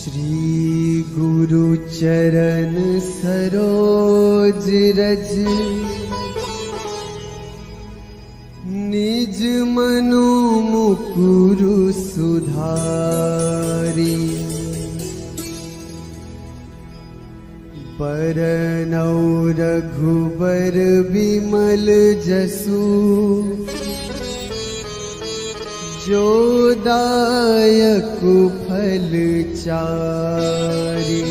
श्री गुरु चरण सरोज रज निज मनु मुकुरु सुधारी। बरनौ रघुबर बिमल जसु जो दायक फल चारि।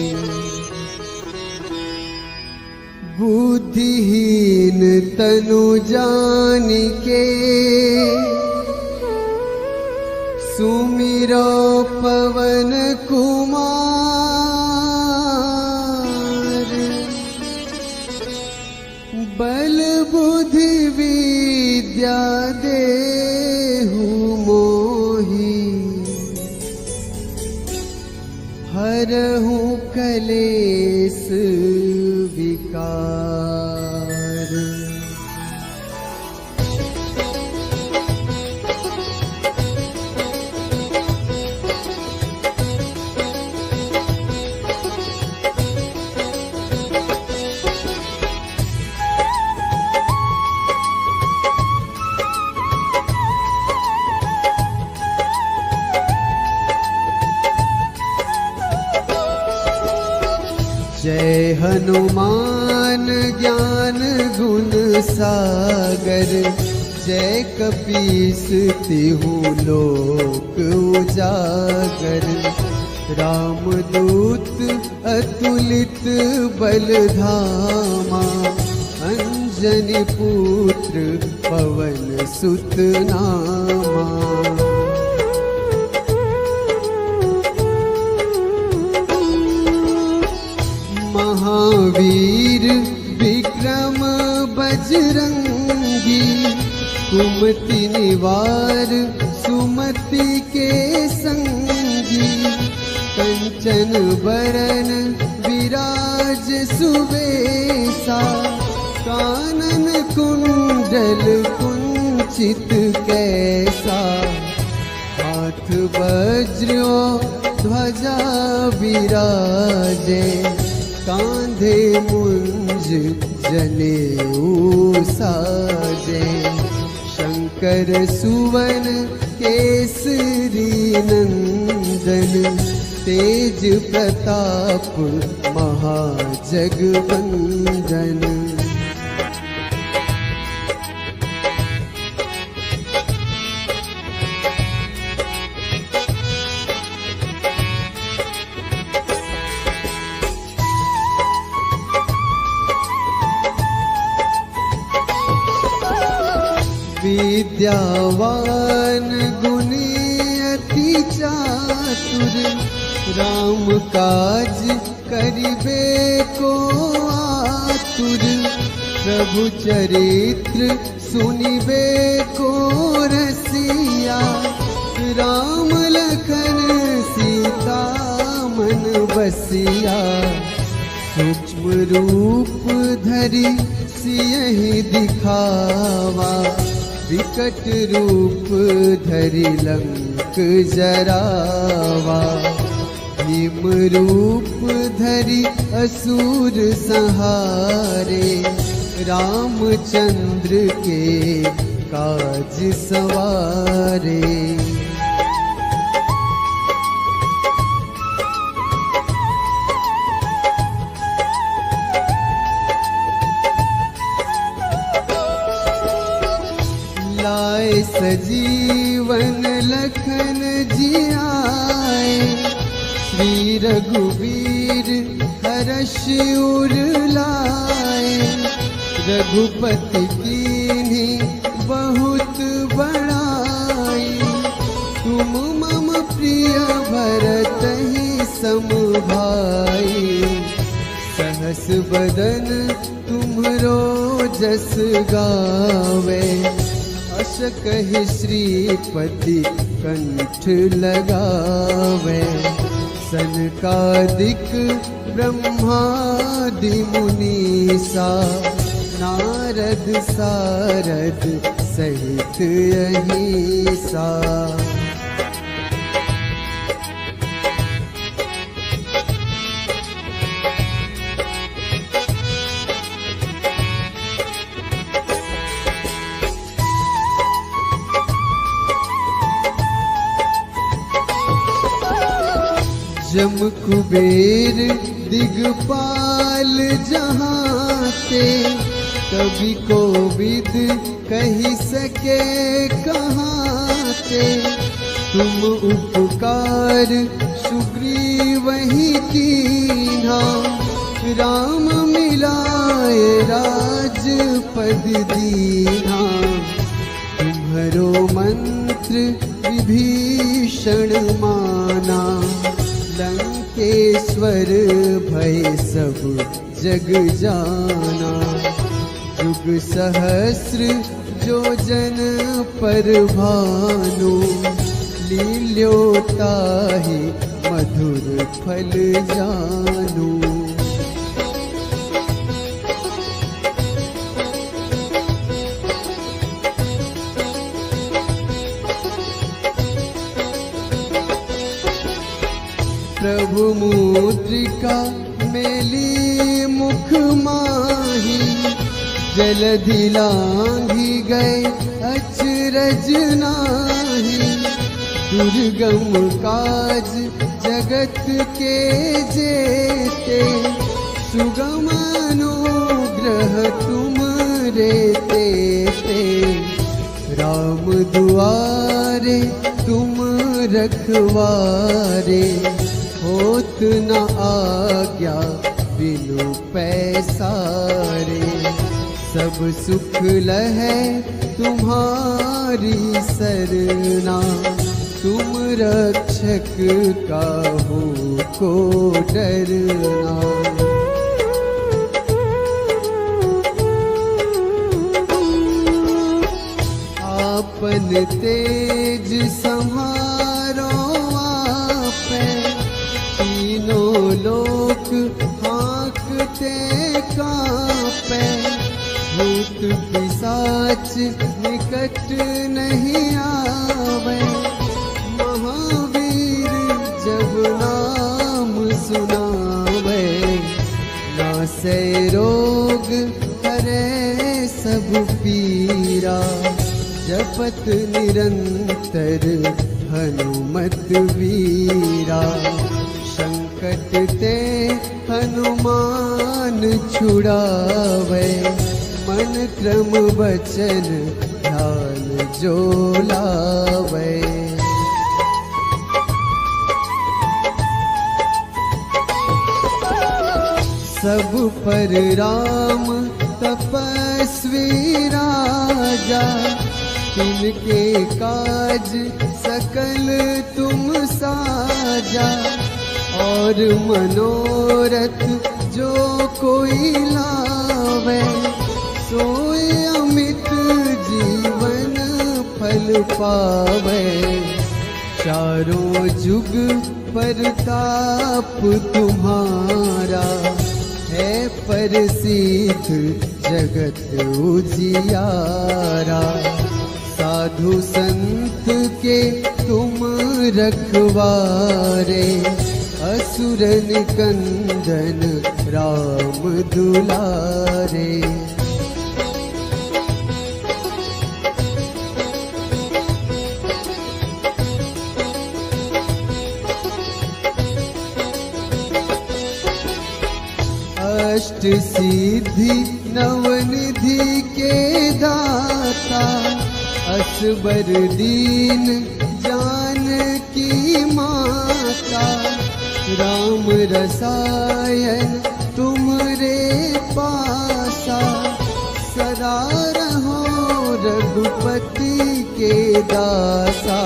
बुद्धिहीन तनु जानिके सुमिरो पवन कुमार। बल बुद्धि विद्या देहु मोहि हरहु कलेस विकार। जय हनुमान ज्ञान गुण सागर। जय कपीस तिहु लोक उजागर। रामदूत अतुलित बल धामा। अंजनी पुत्र पवन सुत नामा। महावीर विक्रम बजरंगी। कुमति निवार सुमति के संगी। कंचन बरन विराज सुबेसा। कानन कुंडल कुंचित कैसा। हाथ वज्र ध्वजा विराजे। कांधे मुंज जनेऊ साजे। शंकर सुवन केसरी नंदन। तेज प्रताप महाजगवंदन। विद्यावान गुणी अति चातुर। राम काज करिबे को आतुर। प्रभु चरित्र सुनिबे को रसिया। राम लखन सीता मन बसिया। सूक्ष्म रूप धरि सियहि दिखावा। विकट रूप धरि लंक जरावा। भीम रूप धरि असुर संहारे। रामचंद्र के काज सवारे। लाए सजीवन लखन जियाए। श्री रघुवीर हर्ष उर लाए। रघुपति कीन्ही बहुत बड़ाई। तुम मम प्रिय भरतहि सम भाई। सहस बदन तुम्हरो जस गावे। अस कहि श्रीपति कंठ लगावे। सनकादिक ब्रह्मादि मुनीसा। नारद सारद सहित अहिसा। जम कुबेर दिगपाल जहाँ ते, कभी कोविद कही सके कहाँ ते। तुम उपकार सुग्रीव ही कीन्हा, राम मिलाए राजपद दीन्हा। तुम्हरो मंत्र विभीषण माना, लंकेश्वर भय सब जग जाना। युग सहस्र जो जन पर भानु, लील्योता ही मधुर फल जानू। प्रभु मुद्रिका मेली मुख माही, जलधि लांघी गए अचरज नाही। दुर्गम काज जगत के जेते, सुगम अनुग्रह तुम रे तेते। राम दुआरे तुम रखवारे, होत न आज्ञा बिनु पैसारे। सब सुख लहै तुम्हारी सरना, तुम रक्षक काहू को डरना। आपन तेज सम्हारो आपै, तीनों लोक हाँकते कांपै। भूत पिशाच निकट नहीं आवे, महावीर जब नाम सुनावे। नासै रोग हरै सब पीरा, जपत निरंतर हनुमत वीरा। संकट ते हनुमान छुड़ावे, मन क्रम वचन ध्यान जो लावे। सब पर राम तपस्वी राजा, तिनके काज सकल तुम साजा। और मनोरथ जो कोई लावे, सोई अमित जीवन फल पावे। चारों जुग परताप तुम्हारा, है प्रसिद्ध जगत उजियारा। साधु संत के तुम रखवारे, असुर निकंदन राम दुलारे। अष्ट सिद्धि नवनिधि के दाता, असबर दीन जानकी माता। राम रसायन तुमरे पासा, सदा रहो रघुपति के दासा।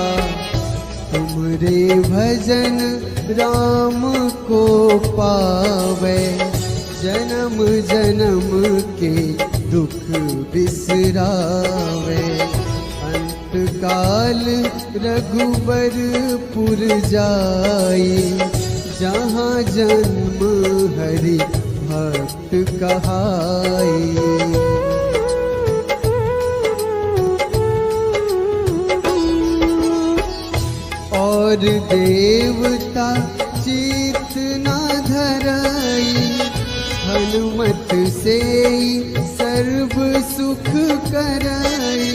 तुमरे भजन राम को पावे, जन्म जन्म के दुख बिसरावे। अंत काल रघुबरपुर जाई, जहाँ जन्म हरि भक्त कहाई। और देवता चित न धरई, हनुमत से सर्व सुख करई।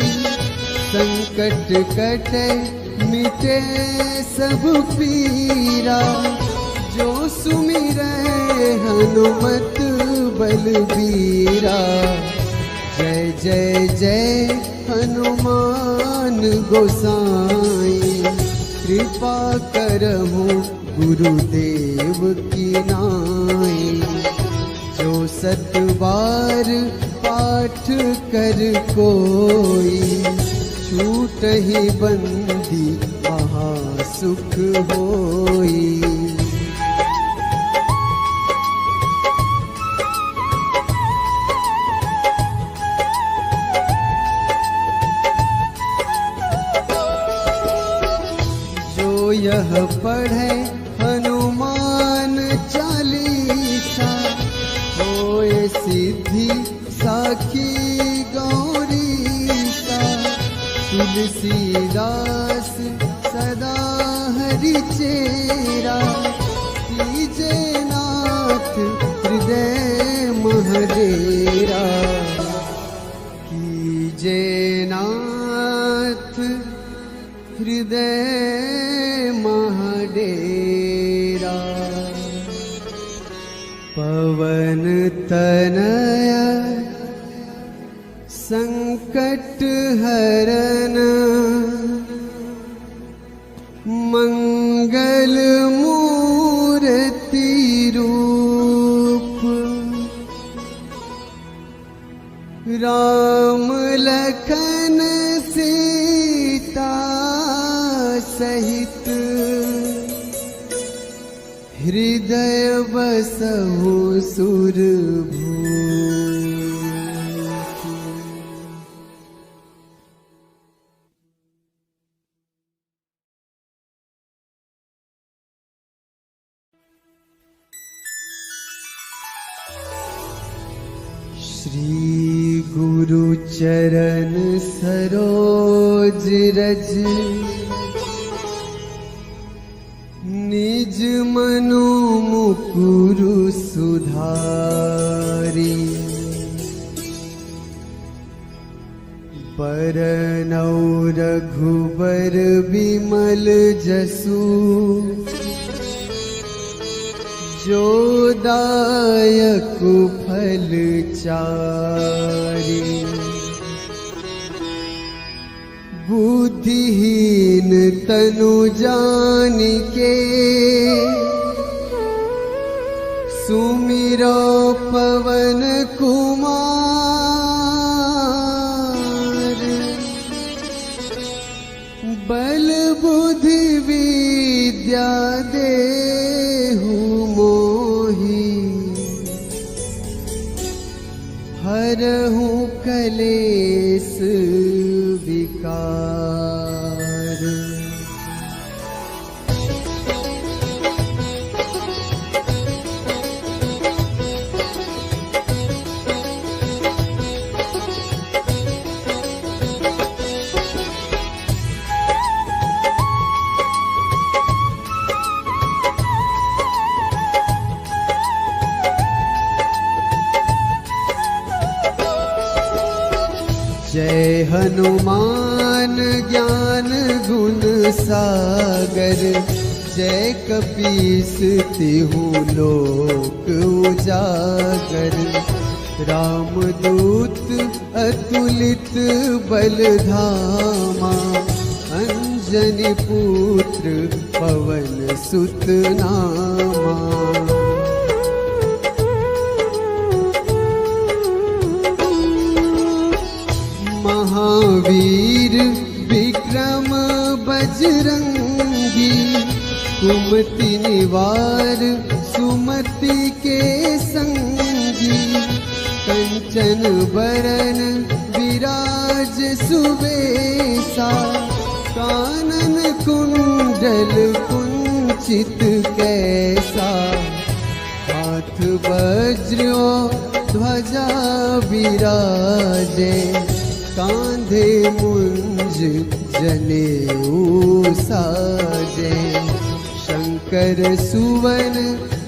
संकट कटे मिटे सब पीरा, जो सुमिरै हनुमत बलबीरा। जय जय जय हनुमान गोसाई, कृपा करहु गुरुदेव की नाई। जो 7 बार पाठ कर कोई, छूटहि बंदी महासुख होई। जो यह पढ़े हनुमान चालीसा, होए सिद्धि साखी गौरीसा। तुलसीदास सदा हरि चेरा, कीजे नाथ हृदय महडेरा। कीजे नाथ हृदय महडेरा। पवन तनय संकट हरन, मंगल मूर्ति रूप। राम लखन सीता सहित, हृदय बसहु सुरभूप। श्री गुरु चरण सरोज रज, निज मनु मुकुरु सुधारी। बरनौ रघुबर बिमल जसु, जो दायक फल चारि। बुद्धिहीन तनु जानिके, सुमिरो पवन कुमार। बल बुद्धि विद्या देहु मोहि, हरहु कलेस विकार। जय हनुमान ज्ञान गुण सागर, जय कपीस तिहु लोक उजागर। रामदूत अतुलित बल धामा, अंजनी पुत्र पवन सुत नामा। महावीर विक्रम बजरंगी, कुमति निवार सुमति के संगी। कंचन बरन विराज सुबेसा, कानन कुंडल कुंचित कैसा। हाथ वज्र ध्वजा विराजे, कांधे मुंज जनेऊ साजे। शंकर सुवन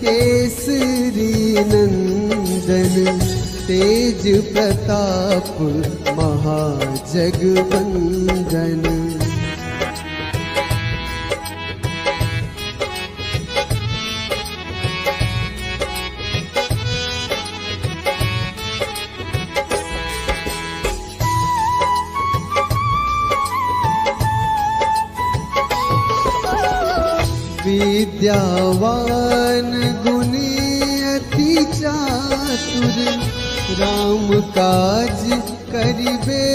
केसरी नंदन, तेज प्रताप महाजगवंदन। विद्यावान गुणी अति चातुर, राम काज करिबे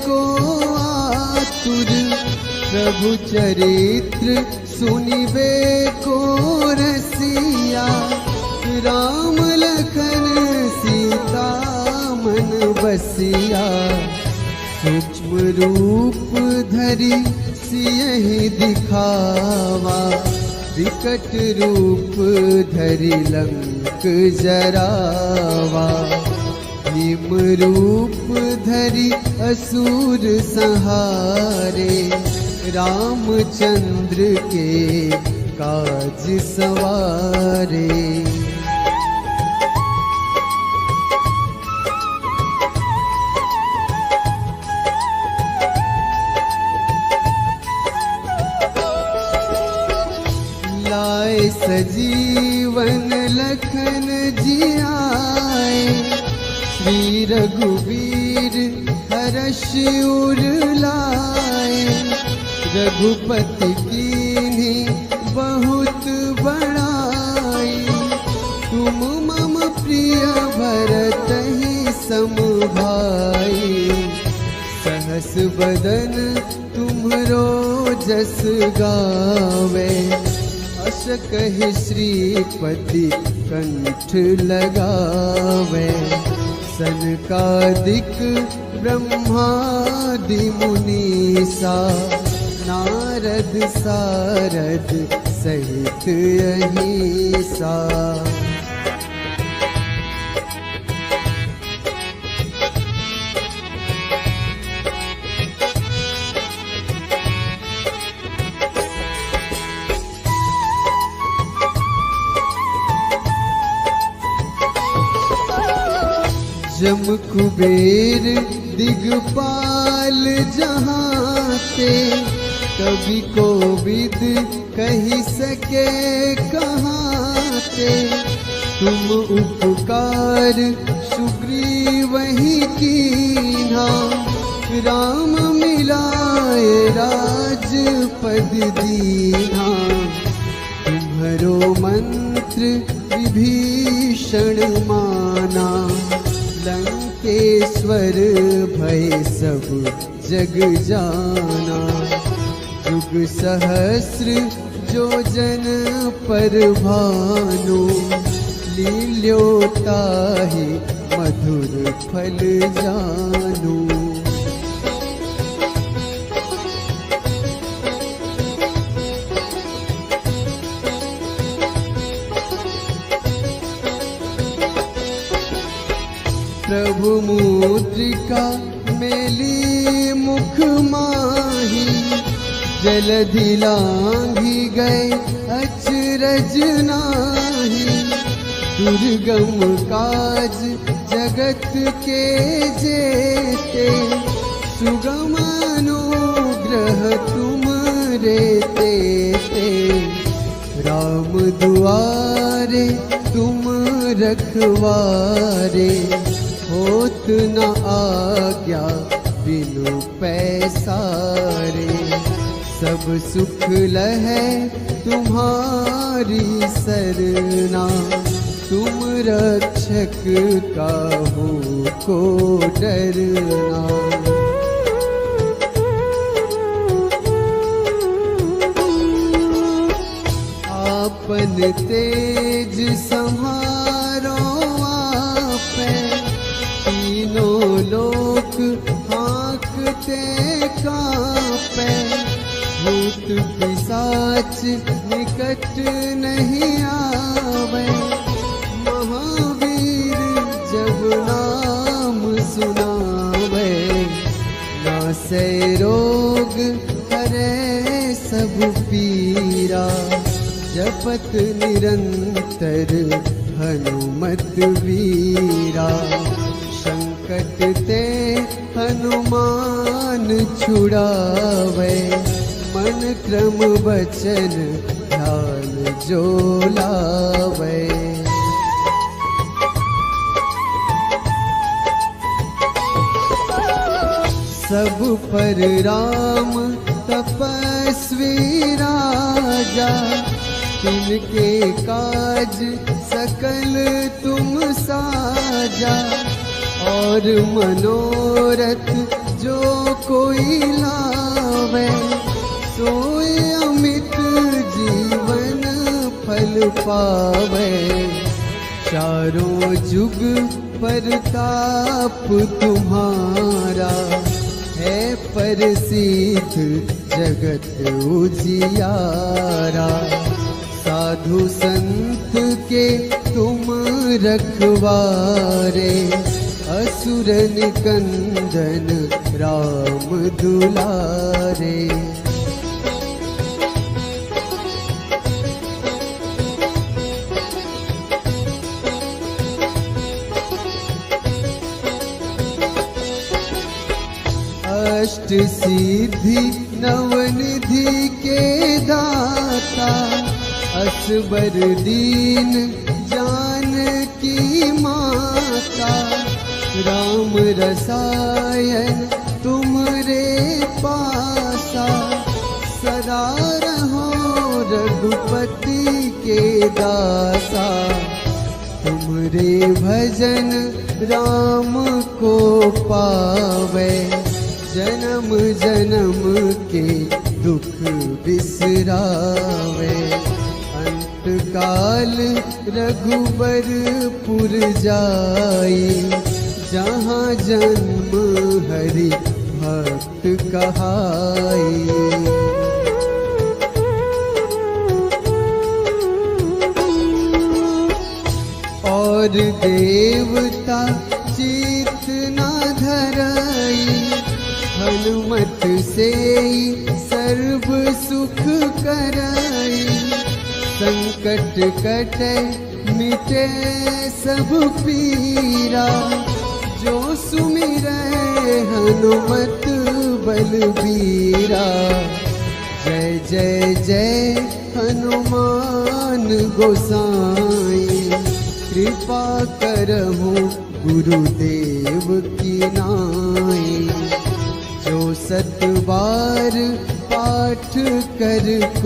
को आतुर, प्रभु चरित्र सुनिबे को रसिया, राम लखन सीता मन बसिया, सूक्ष्म रूप धरि सियहि दिखावा, विकट रूप धरि लंक जरावा, भीम रूप धरि असुर संहारे, रामचंद्र के काज सवारे। लाए सजीवन लखन जियाए, श्री रघुवीर हर्ष उर लाए, रघुपति कीन्ही बहुत बड़ाई, तुम मम प्रिय भरतहि सम भाई, सहस बदन तुम्हरो जस गावे, अस कहि श्रीपति कंठ लगावे, सनकादिक ब्रह्मादि मुनीसा, नारद सारद सहित अहिसा। जम कुबेर दिगपाल जहाते, कवि कोविद कही सके कहाते, तुम उपकार सुग्रीवहि कीन्हा, राम मिलाए राजपद दीन्हा, तुम्हरो मंत्र विभीषण माना, लंकेश्वर भय सब जग जाना, युग सहस्र जो जन पर भानु, लील्योताहि मधुर फल जानू। प्रभु मुद्रिका मेली मुख माही, जलधि लांघि गए अचरज नाही, दुर्गम काज जगत के जेते, सुगम अनुग्रह तुम रे तेते, राम दुआरे तुम रखवारे, होत न आज्ञा बिनु पैसारे, सब सुख लहै तुम्हारी सरना, तुम रक्षक काहू को डरना। आपन तेज सम्हारो आपै, तीनों लोक हाँकते कांपै, भूत पिशाच निकट नहीं आवे, महावीर जब नाम सुनावे, नासै रोग हरै सब पीरा, जपत निरंतर हनुमत वीरा, संकट ते हनुमान छुड़ावे, मन क्रम वचन ध्यान जो लावे। सब पर राम तपस्वी राजा, तिनके काज सकल तुम साजा, और मनोरथ जो कोई लावे, सोए अमित जीवन फल पावे। चारों जुग परताप तुम्हारा, है प्रसिद्ध जगत उजियारा। साधु संत के तुम रखवारे, असुर निकंदन राम दुलारे। अष्ट सिद्धि नवनिधि के दाता, असबर दीन जानकी माता। राम रसायन तुमरे पासा, सदा रहो रघुपति के दासा। तुमरे भजन राम को पावे, जन्म जन्म के दुख बिसरावे। अंत काल रघुबरपुर जाई, जहाँ जन्म हरि भक्त कहाई। और देवता चित न धरई, हनुमत से सर्व सुख करई। संकट कटे मिटे सब पीरा, जो सुमिरै हनुमत बलबीरा। जय जय जय हनुमान गोसाई, कृपा करहु गुरुदेव की नाई। जो 7 बार पाठ कर